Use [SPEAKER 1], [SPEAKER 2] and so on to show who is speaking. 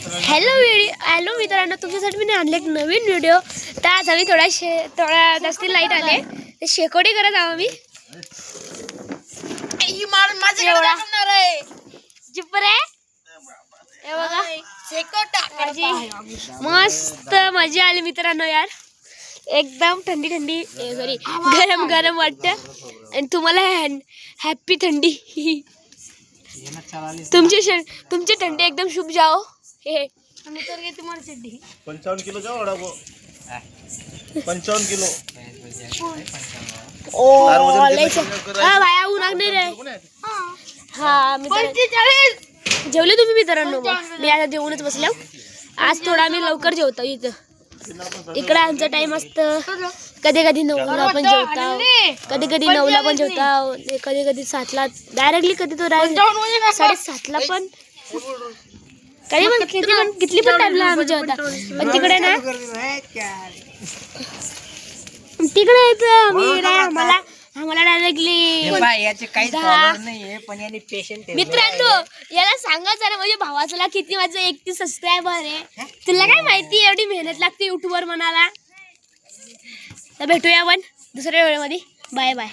[SPEAKER 1] Hello मित्रांनो, तुमच्यासाठी मी आणले एक नवीन व्हिडिओ। तर आज आम्ही थोडा जास्ती लाईट आले ते शेकोडी करत आहो मी। मस्त मजा आली मित्रांनो यार, एकदम थंडी थंडी सॉरी गरम गरम वाटतं आणि तुम्हाला हॅपी थंडी तुमची थंडी एकदम शुभ जाओ। हे
[SPEAKER 2] 55 किलो जाओ 55 किलो
[SPEAKER 1] भाया उन्हाग नाही रे। हा जेवले तुम्ही मित्रांनो? मी आता जेवूनच बसले। आज थोडा आम्ही लवकर जेवतो। इकडे आमचा टाइम असतं कधी कधी 9ला पण जेवतो, कधी कधी 9ला पण जेवतो, कधी कधी 7ला डायरेक्टली, कधी तो 7:30ला पण, कधी पण किती पण टाइमला आम्ही जेवता। पण तिकडे ना तिकडे आम्हाला डायरेक्टली मित्रांनो याला सांगा जरा, म्हणजे भावाचा किती माझं 31 सबस्क्रायबर आहे। तुला काय माहिती एवढी मेहनत लागते युट्यूबवर म्हणाला। तर भेटूया आपण दुसऱ्या वेळेमध्ये। Bye bye.